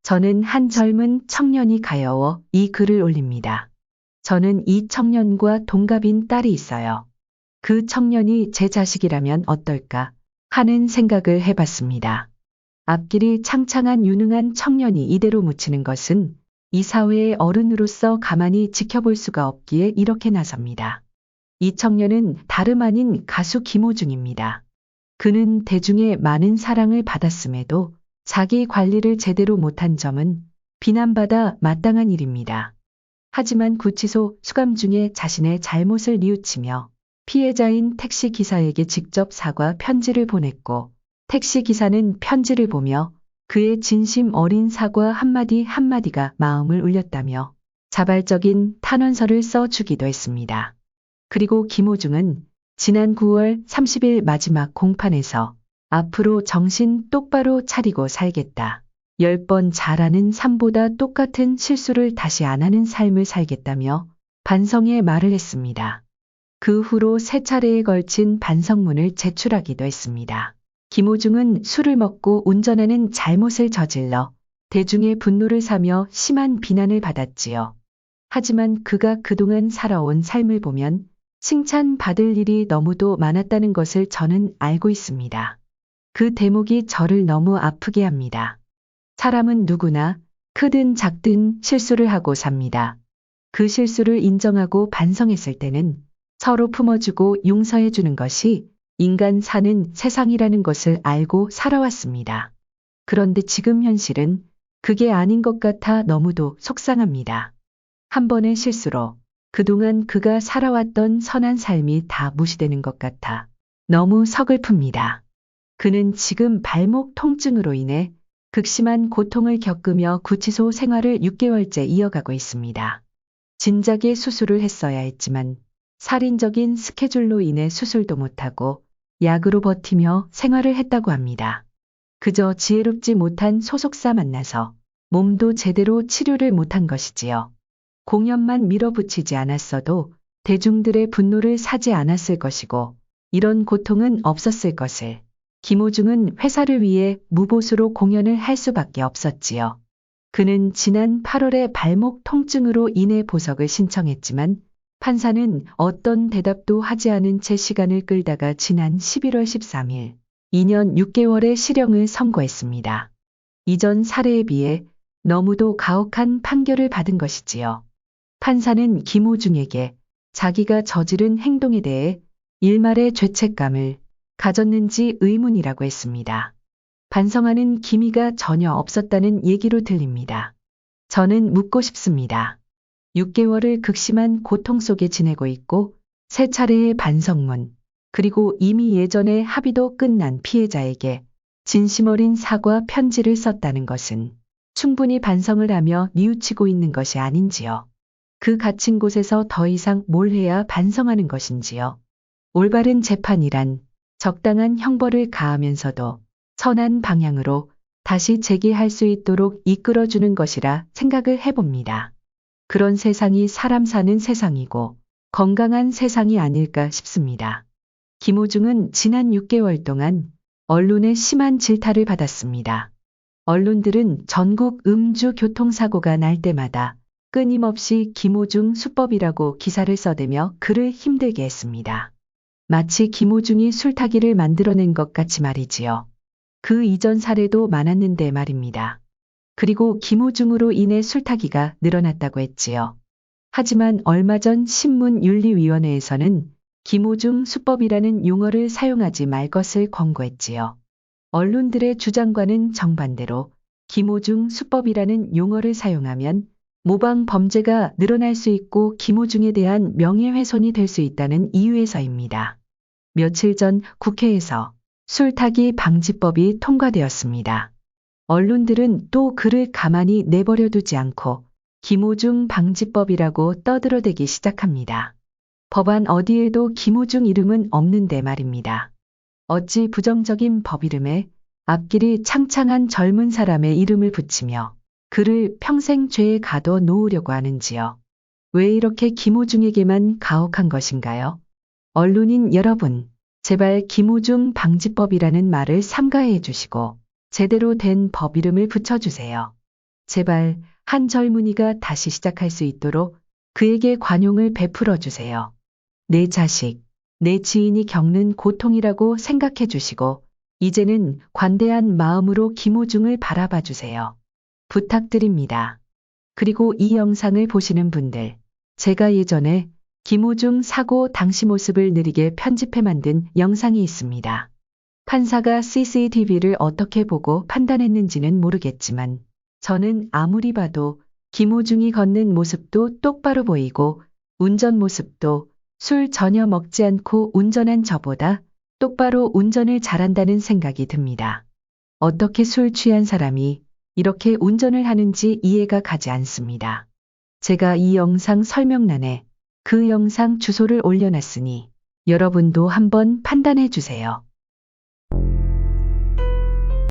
저는 한 젊은 청년이 가여워 이 글을 올립니다. 저는 이 청년과 동갑인 딸이 있어요. 그 청년이 제 자식이라면 어떨까 하는 생각을 해봤습니다. 앞길이 창창한 유능한 청년이 이대로 묻히는 것은 이 사회의 어른으로서 가만히 지켜볼 수가 없기에 이렇게 나섭니다. 이 청년은 다름 아닌 가수 김호중입니다. 그는 대중의 많은 사랑을 받았음에도 자기 관리를 제대로 못한 점은 비난받아 마땅한 일입니다. 하지만 구치소 수감 중에 자신의 잘못을 뉘우치며 피해자인 택시 기사에게 직접 사과 편지를 보냈고 택시 기사는 편지를 보며 그의 진심 어린 사과 한마디 한마디가 마음을 울렸다며 자발적인 탄원서를 써주기도 했습니다. 그리고 김호중은 지난 9월 30일 마지막 공판에서 앞으로 정신 똑바로 차리고 살겠다. 10번 잘하는 삶보다 똑같은 실수를 다시 안 하는 삶을 살겠다며 반성의 말을 했습니다. 그 후로 3차례에 걸친 반성문을 제출하기도 했습니다. 김호중은 술을 먹고 운전하는 잘못을 저질러 대중의 분노를 사며 심한 비난을 받았지요. 하지만 그가 그동안 살아온 삶을 보면 칭찬받을 일이 너무도 많았다는 것을 저는 알고 있습니다. 그 대목이 저를 너무 아프게 합니다. 사람은 누구나 크든 작든 실수를 하고 삽니다. 그 실수를 인정하고 반성했을 때는 서로 품어주고 용서해주는 것이 인간 사는 세상이라는 것을 알고 살아왔습니다. 그런데 지금 현실은 그게 아닌 것 같아 너무도 속상합니다. 한 번의 실수로 그동안 그가 살아왔던 선한 삶이 다 무시되는 것 같아 너무 서글픕니다. 그는 지금 발목 통증으로 인해 극심한 고통을 겪으며 구치소 생활을 6개월째 이어가고 있습니다. 진작에 수술을 했어야 했지만 살인적인 스케줄로 인해 수술도 못하고 약으로 버티며 생활을 했다고 합니다. 그저 지혜롭지 못한 소속사 만나서 몸도 제대로 치료를 못한 것이지요. 공연만 밀어붙이지 않았어도 대중들의 분노를 사지 않았을 것이고 이런 고통은 없었을 것을 김호중은 회사를 위해 무보수로 공연을 할 수밖에 없었지요. 그는 지난 8월에 발목 통증으로 인해 보석을 신청했지만 판사는 어떤 대답도 하지 않은 채 시간을 끌다가 지난 11월 13일 2년 6개월의 실형을 선고했습니다. 이전 사례에 비해 너무도 가혹한 판결을 받은 것이지요. 판사는 김호중에게 자기가 저지른 행동에 대해 일말의 죄책감을 가졌는지 의문이라고 했습니다. 반성하는 기미가 전혀 없었다는 얘기로 들립니다. 저는 묻고 싶습니다. 6개월을 극심한 고통 속에 지내고 있고 3차례의 반성문, 그리고 이미 예전에 합의도 끝난 피해자에게 진심 어린 사과 편지를 썼다는 것은 충분히 반성을 하며 뉘우치고 있는 것이 아닌지요. 그 갇힌 곳에서 더 이상 뭘 해야 반성하는 것인지요. 올바른 재판이란 적당한 형벌을 가하면서도 선한 방향으로 다시 재기할 수 있도록 이끌어주는 것이라 생각을 해봅니다. 그런 세상이 사람 사는 세상이고 건강한 세상이 아닐까 싶습니다. 김호중은 지난 6개월 동안 언론의 심한 질타를 받았습니다. 언론들은 전국 음주 교통사고가 날 때마다 끊임없이 김호중 수법이라고 기사를 써대며 그를 힘들게 했습니다. 마치 김호중이 술타기를 만들어낸 것 같이 말이지요. 그 이전 사례도 많았는데 말입니다. 그리고 김호중으로 인해 술타기가 늘어났다고 했지요. 하지만 얼마 전 신문윤리위원회에서는 김호중 수법이라는 용어를 사용하지 말 것을 권고했지요. 언론들의 주장과는 정반대로 김호중 수법이라는 용어를 사용하면 모방 범죄가 늘어날 수 있고 김호중에 대한 명예훼손이 될 수 있다는 이유에서입니다. 며칠 전 국회에서 술타기 방지법이 통과되었습니다. 언론들은 또 그를 가만히 내버려 두지 않고 김호중 방지법이라고 떠들어대기 시작합니다. 법안 어디에도 김호중 이름은 없는데 말입니다. 어찌 부정적인 법 이름에 앞길이 창창한 젊은 사람의 이름을 붙이며 그를 평생 죄에 가둬 놓으려고 하는지요. 왜 이렇게 김호중에게만 가혹한 것인가요? 언론인 여러분, 제발 김호중 방지법이라는 말을 삼가해 주시고 제대로 된 법 이름을 붙여주세요. 제발 한 젊은이가 다시 시작할 수 있도록 그에게 관용을 베풀어 주세요. 내 자식, 내 지인이 겪는 고통이라고 생각해 주시고 이제는 관대한 마음으로 김호중을 바라봐 주세요. 부탁드립니다. 그리고 이 영상을 보시는 분들, 제가 예전에 김호중 사고 당시 모습을 느리게 편집해 만든 영상이 있습니다. 판사가 CCTV를 어떻게 보고 판단했는지는 모르겠지만 저는 아무리 봐도 김호중이 걷는 모습도 똑바로 보이고 운전 모습도 술 전혀 먹지 않고 운전한 저보다 똑바로 운전을 잘한다는 생각이 듭니다. 어떻게 술 취한 사람이 이렇게 운전을 하는지 이해가 가지 않습니다. 제가 이 영상 설명란에 그 영상 주소를 올려놨으니 여러분도 한번 판단해 주세요.